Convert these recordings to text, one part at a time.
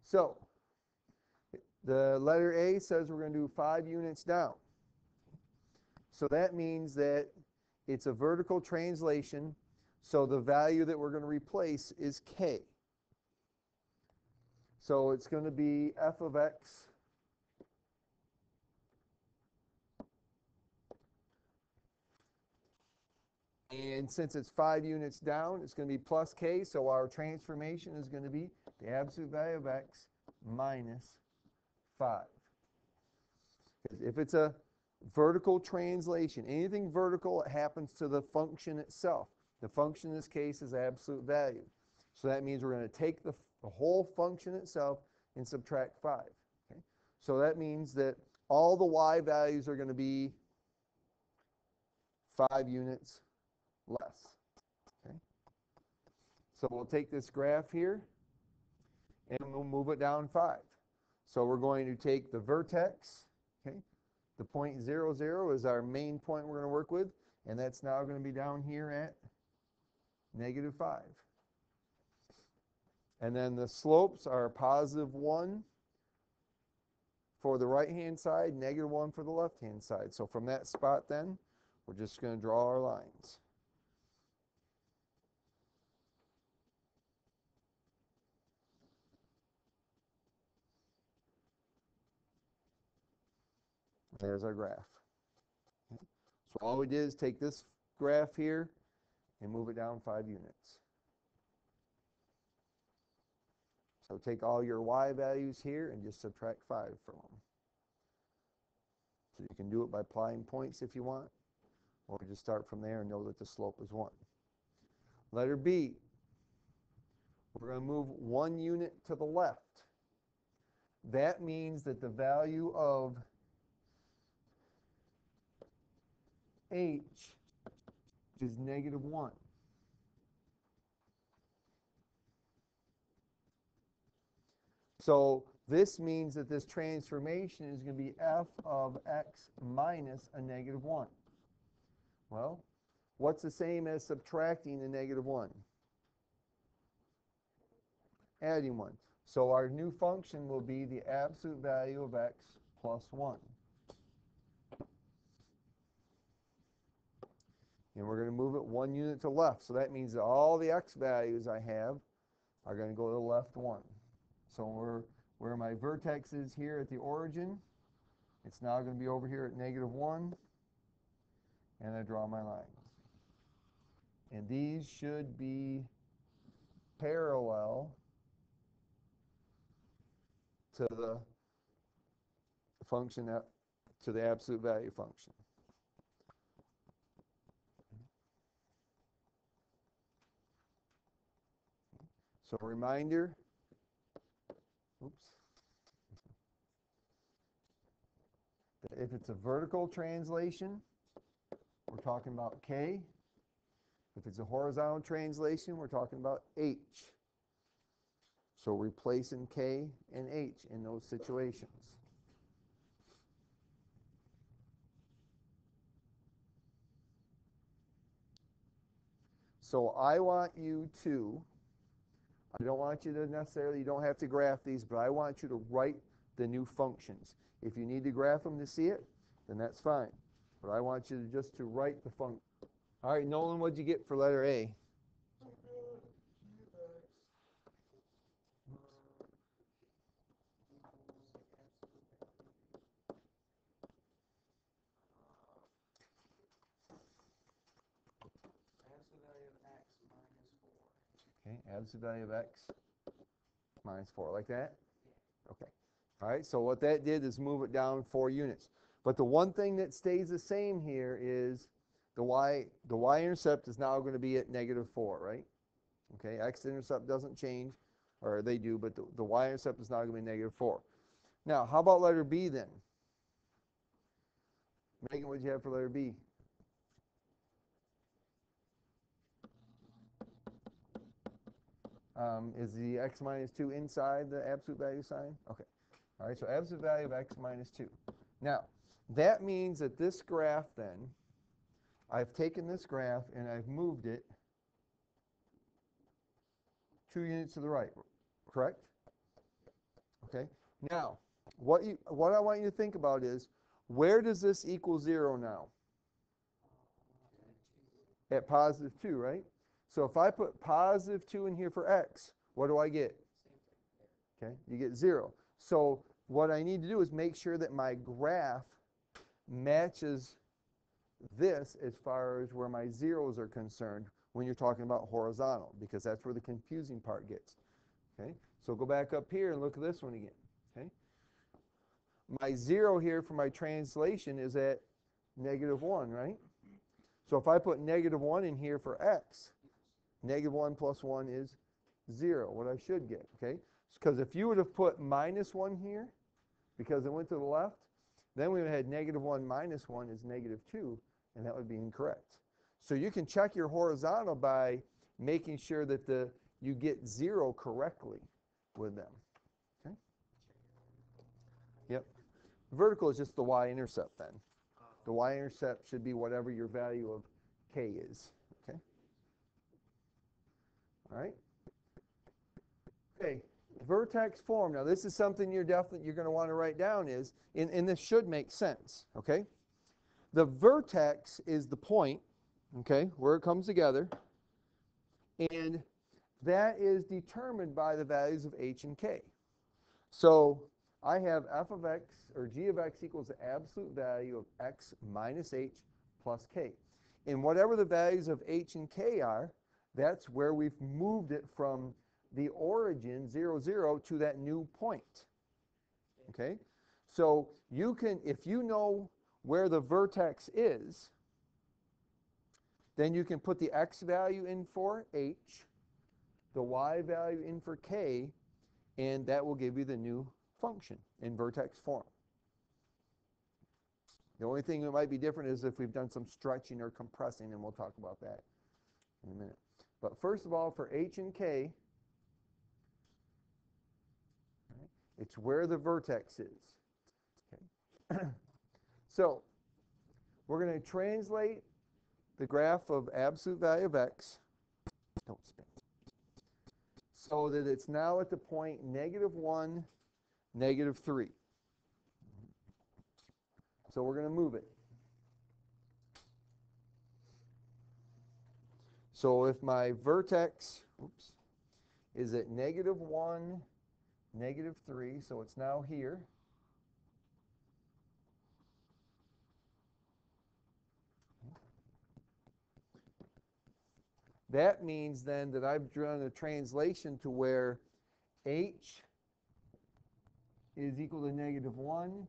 So the letter A says we're going to do 5 units down. So that means that it's a vertical translation, so the value that we're going to replace is k. So it's going to be f of x and since it's 5 units down, it's going to be plus k, so our transformation is going to be the absolute value of x minus 5. Because if it's a vertical translation, anything vertical, it happens to the function itself. The function in this case is absolute value. So that means we're going to take the whole function itself and subtract 5. Okay? So that means that all the y values are going to be 5 units less. Okay? So we'll take this graph here and we'll move it down 5. So we're going to take the vertex, okay? The point 0, 0 is our main point we're going to work with, and that's now going to be down here at negative 5. And then the slopes are positive 1 for the right-hand side, negative 1 for the left-hand side. So from that spot then, we're just going to draw our lines. There's our graph. Okay. So all we did is take this graph here and move it down 5 units. So take all your y values here and just subtract 5 from them. So you can do it by applying points if you want, or just start from there and know that the slope is 1. Letter B, we're going to move 1 unit to the left. That means that the value of h is negative 1. So this means that this transformation is going to be f of x minus a negative 1. Well, what's the same as subtracting the negative 1? Adding 1. So our new function will be the absolute value of x plus 1. And we're going to move it 1 unit to left. So that means that all the x values I have are going to go to the left 1. So where my vertex is here at the origin, it's now going to be over here at negative 1. And I draw my lines. And these should be parallel to the function, to the absolute value function. So a reminder, that if it's a vertical translation, we're talking about k. If it's a horizontal translation, we're talking about h. So replacing k and h in those situations. So I want you to, I don't want you to necessarily, you don't have to graph these, but I want you to write the new functions. If you need to graph them to see it, then that's fine. But I want you to just to write the function. All right, Nolan, what'd you get for letter A? Okay, absolute value of x minus 4, like that? Okay. All right, so what that did is move it down 4 units. But the one thing that stays the same here is the y-intercept is now going to be at negative 4, right? Okay, x-intercept doesn't change, or they do, but the y-intercept is now going to be negative 4. Now, how about letter B then? Megan, what did you have for letter B? Is the x minus 2 inside the absolute value sign? Okay. All right, so absolute value of x minus 2. Now, that means that this graph then, I've taken this graph and I've moved it 2 units to the right, correct? Now, what I want you to think about is, where does this equal 0 now? At positive 2, right? So if I put positive 2 in here for x, what do I get? Okay, you get 0. So what I need to do is make sure that my graph matches this as far as where my zeros are concerned when you're talking about horizontal, because that's where the confusing part gets. Okay, so go back up here and look at this one again. Okay, my 0 here for my translation is at -1, right? So if I put -1 in here for x, -1 plus 1 is 0, what I should get, okay? Because if you would have put -1 here, because it went to the left, then we would have had -1 minus 1 is -2, and that would be incorrect. So you can check your horizontal by making sure that you get 0 correctly with them. Okay? Yep. Vertical is just the y-intercept then. The y-intercept should be whatever your value of k is. Okay? All right? Okay, vertex form. Now this is something you're going to want to write down is, and this should make sense, okay? The vertex is the point, okay, where it comes together, and that is determined by the values of h and k. So I have f of x, or g of x equals the absolute value of x minus h plus k. And whatever the values of h and k are, that's where we've moved it from the origin, 0, 0, to that new point. Okay? So you can, if you know where the vertex is, then you can put the x value in for h, the y value in for k, and that will give you the new function in vertex form. The only thing that might be different is if we've done some stretching or compressing, and we'll talk about that in a minute. But first of all, for h and k, it's where the vertex is. Okay. So we're going to translate the graph of absolute value of x, don't spin, so that it's now at the point -1, -3. So we're going to move it. So if my vertex, is at -1, -3, so it's now here. That means then that I've drawn a translation to where h is equal to -1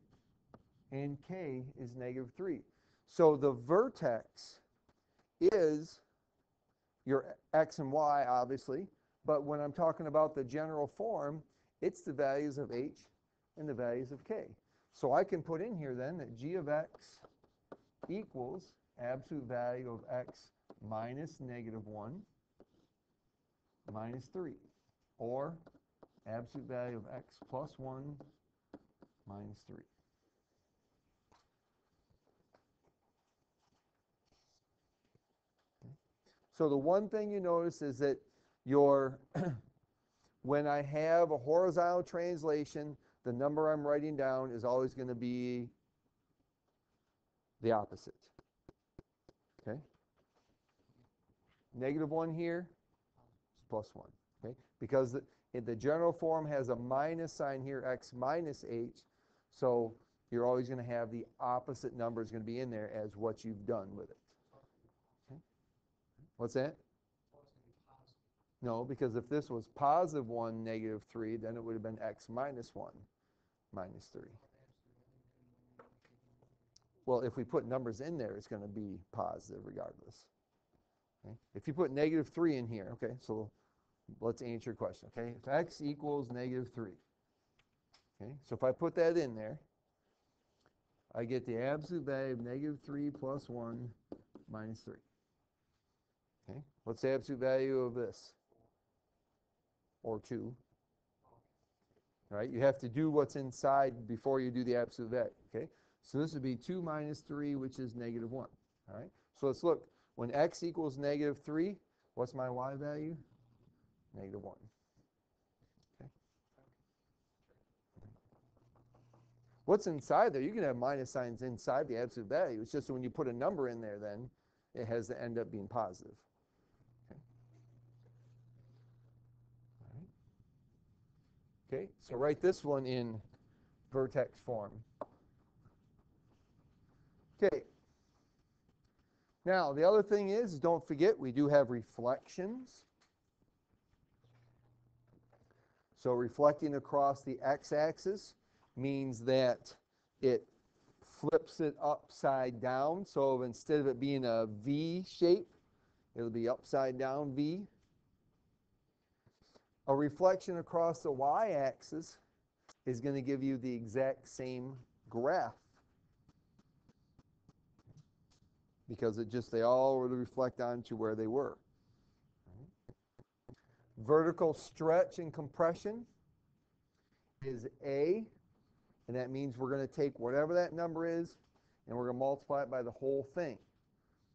and k is -3. So the vertex is your x and y, obviously, but when I'm talking about the general form, it's the values of h and the values of k. So I can put in here then that g of x equals absolute value of x minus -1 minus 3, or absolute value of x plus 1 minus 3. Okay. So the one thing you notice is that when I have a horizontal translation, the number I'm writing down is always going to be the opposite. Okay? -1 here is +1. Okay? Because the general form has a minus sign here, x minus h, so you're always going to have the opposite number is going to be in there as what you've done with it. Okay? What's that? No, because if this was +1, -3, then it would have been x minus 1, minus 3. Well, if we put numbers in there, it's going to be positive regardless. Okay? If you put -3 in here, okay, so let's answer your question, okay? If x equals -3, okay, so if I put that in there, I get the absolute value of -3 plus 1 minus 3. Okay, what's the absolute value of this? Or 2. All right, you have to do what's inside before you do the absolute value, okay? So this would be 2 minus 3, which is -1. All right, so let's look. When x equals -3, what's my y value? -1. Okay. What's inside there? You can have minus signs inside the absolute value. It's just that when you put a number in there, then it has to end up being positive. Okay, all right. Okay, so write this one in vertex form. Okay. Now, the other thing is, don't forget, we do have reflections. So reflecting across the x-axis means that it flips it upside down. So instead of it being a V shape, it'll be upside down V. A reflection across the y-axis is going to give you the exact same graph, because they all would reflect onto where they were. Vertical stretch and compression is A, and that means we're going to take whatever that number is and we're going to multiply it by the whole thing.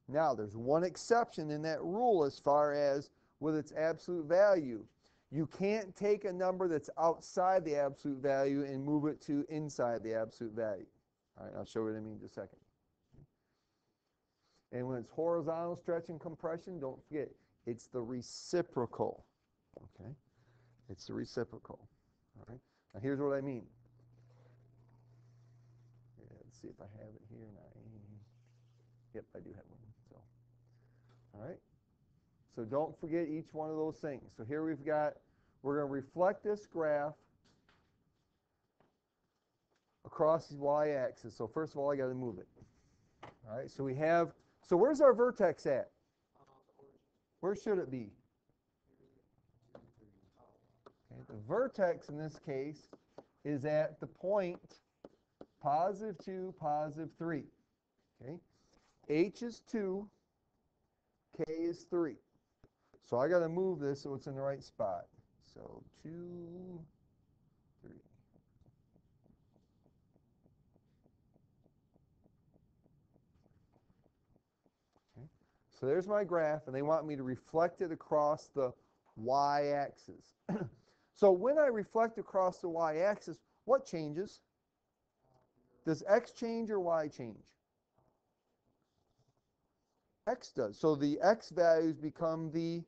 Now, there's one exception in that rule as far as with its absolute value. You can't take a number that's outside the absolute value and move it to inside the absolute value. All right, I'll show you what I mean in just a second. And when it's horizontal stretch and compression, don't forget, it's the reciprocal. Okay? It's the reciprocal. All right? Now, here's what I mean. Yeah, let's see if I have it here. Yep, I do have one. So, all right? So don't forget each one of those things. So here we're going to reflect this graph across the y-axis. So first of all, I got to move it. All right, so where's our vertex at? Where should it be? Okay, the vertex in this case is at the point positive 2, positive 3. Okay, h is 2, k is 3. So I got to move this so it's in the right spot. So 2, 3. Okay. So there's my graph, and they want me to reflect it across the y-axis. So when I reflect across the y-axis, what changes? Does x change or y change? X does. So the x values become the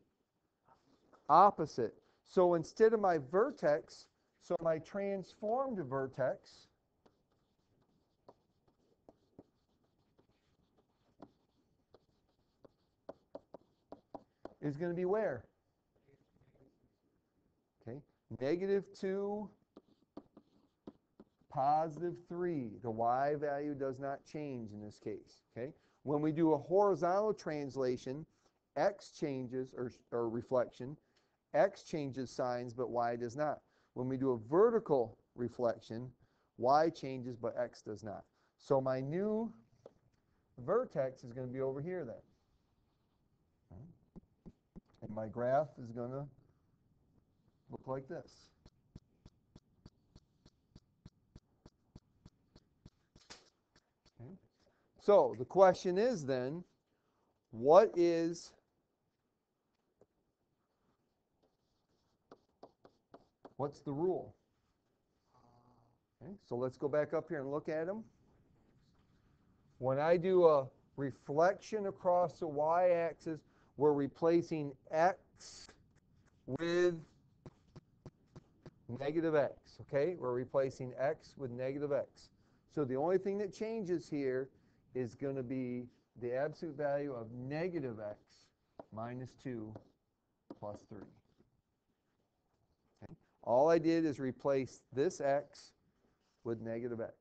opposite. So instead of my vertex, so my transformed vertex is going to be where? Okay, negative 2, positive 3. The y value does not change in this case. Okay, when we do a horizontal translation, x changes, or reflection, x changes signs, but y does not. When we do a vertical reflection, y changes, but x does not. So my new vertex is going to be over here then. And my graph is going to look like this. Okay. So the question is then, what's the rule? Okay, so let's go back up here and look at them. When I do a reflection across the y-axis, we're replacing x with negative x. Okay, we're replacing x with negative x. So the only thing that changes here is going to be the absolute value of negative x minus 2 plus 3. Okay. All I did is replace this x with negative x.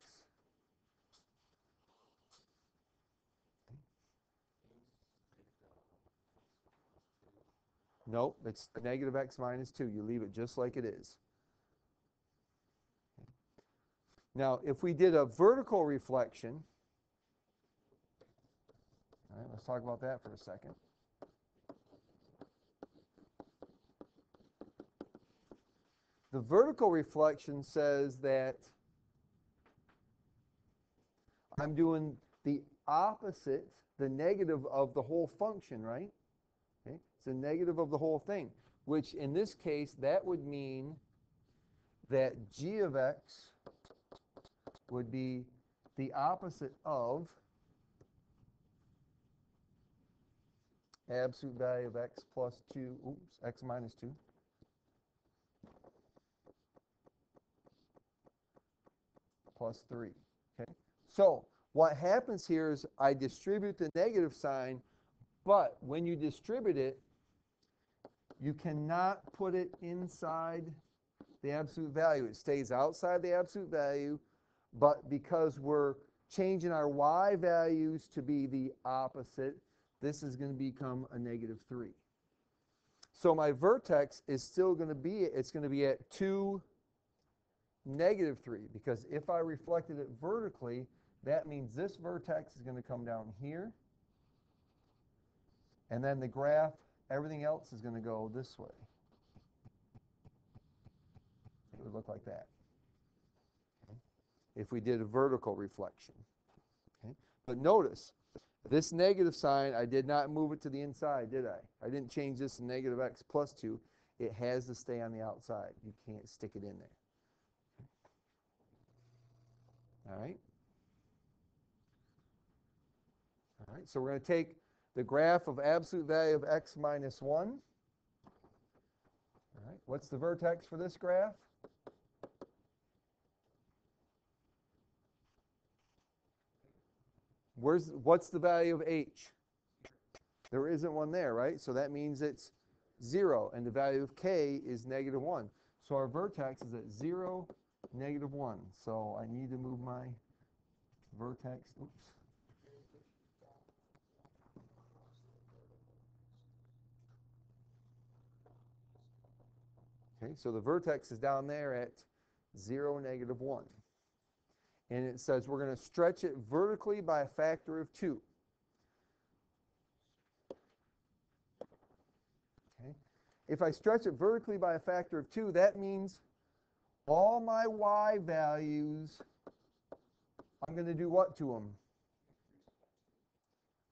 Nope, it's negative x minus 2. You leave it just like it is. Now, if we did a vertical reflection, all right, let's talk about that for a second. The vertical reflection says that I'm doing the opposite, the negative of the whole function, right? Okay? It's a negative of the whole thing, which in this case, that would mean that g of x would be the opposite of absolute value of x plus 2, x minus 2. Plus 3. Okay. So what happens here is I distribute the negative sign, but when you distribute it, you cannot put it inside the absolute value. It stays outside the absolute value, but because we're changing our y values to be the opposite, this is going to become a negative 3. So my vertex is still going to be, it's going to be at 2, negative 3, because if I reflected it vertically, that means this vertex is going to come down here, and then the graph, everything else is going to go this way. It would look like that, okay, if we did a vertical reflection. Okay? But notice, this negative sign, I did not move it to the inside, did I? I didn't change this to negative x plus 2. It has to stay on the outside. You can't stick it in there. All right? All right, so we're going to take the graph of absolute value of x minus 1. All right, what's the vertex for this graph? What's the value of h? There isn't one there, right? So that means it's 0, and the value of k is negative 1. So our vertex is at 0, negative 1. So I need to move my vertex. Oops. Okay, so the vertex is down there at 0, negative 1. And it says we're going to stretch it vertically by a factor of 2. Okay. If I stretch it vertically by a factor of 2, that means all my y values, I'm going to do what to them?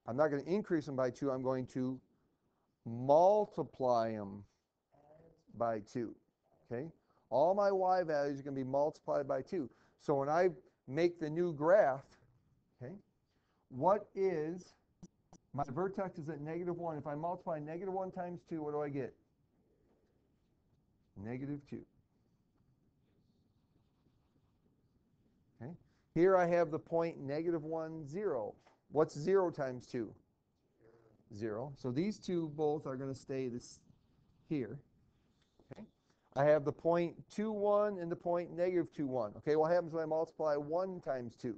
I'm not going to increase them by 2. I'm going to multiply them by 2. Okay? All my y values are going to be multiplied by 2. So when I make the new graph, okay, what is, my vertex is at negative 1. If I multiply negative 1 times 2, what do I get? Negative 2. Okay? Here I have the point negative 1, 0. What's 0 times 2? 0. So these two both are going to stay this here. Okay? I have the point 2, 1 and the point negative 2, 1. Okay, what happens when I multiply 1 times 2?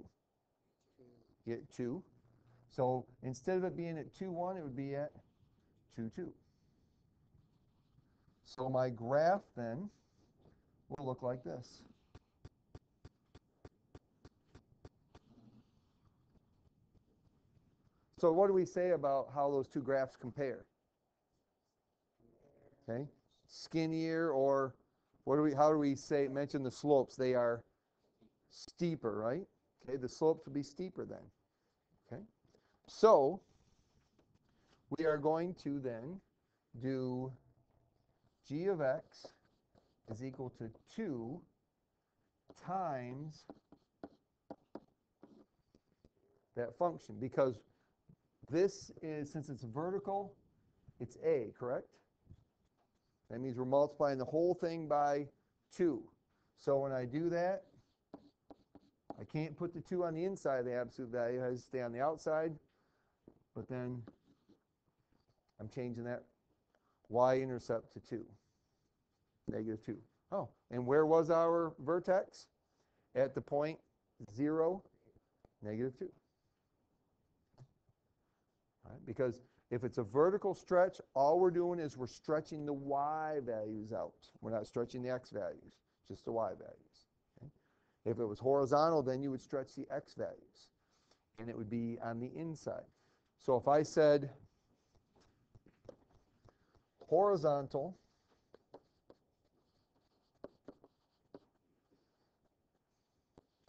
Get 2. So instead of it being at 2, 1, it would be at 2, 2. So my graph then will look like this. So what do we say about how those two graphs compare? Okay, skinnier, or how do we say, mention the slopes? They are steeper, right? Okay, the slopes will be steeper then. Okay, so we are going to then do g of x is equal to 2 times that function, because this is, since it's vertical, it's a, correct? That means we're multiplying the whole thing by 2. So when I do that, I can't put the 2 on the inside of the absolute value. It has to stay on the outside. But then I'm changing that y-intercept to 2, negative 2. Oh, and where was our vertex? At the point 0, negative 2. All right, because if it's a vertical stretch, all we're doing is we're stretching the y values out. We're not stretching the x values, just the y values. Okay? If it was horizontal, then you would stretch the x values, and it would be on the inside. So if I said horizontal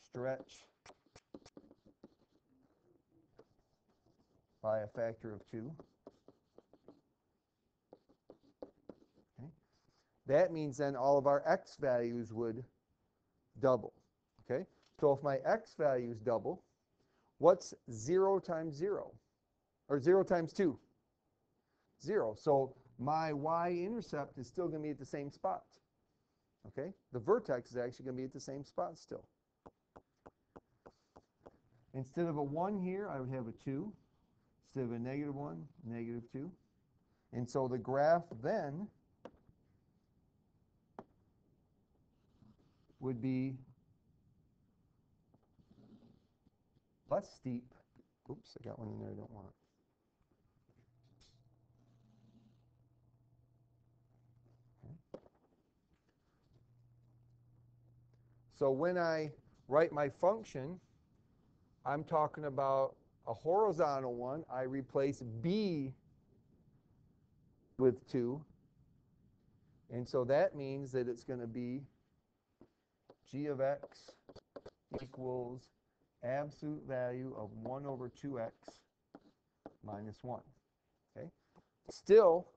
stretch by a factor of 2, okay, that means then all of our x values would double. Okay, So if my x value is double, what's 0 times 0? Or 0 times 2? 0. So my y-intercept is still going to be at the same spot. Okay? The vertex is actually going to be at the same spot still. Instead of a 1 here, I would have a 2. Instead of a -1, -2. And so the graph then would be less steep. Oops, I got one in there I don't want. Okay. So when I write my function, I'm talking about a horizontal one. I replace b with 2. And so that means that it's going to be g of x equals absolute value of 1 over 2x minus 1. Okay? Still,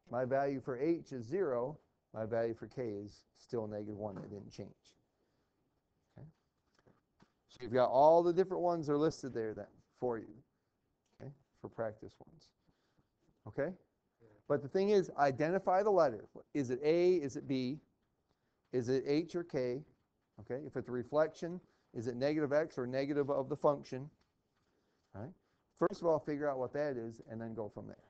my value for h is 0. My value for k is still -1. It didn't change. Okay? So you've got all the different ones are listed there then for you, okay, for practice ones. Okay? But the thing is, identify the letter. Is it A? Is it B? Is it H or K? Okay? If it's a reflection, is it negative x or negative of the function? All right? First of all, figure out what that is, and then go from there.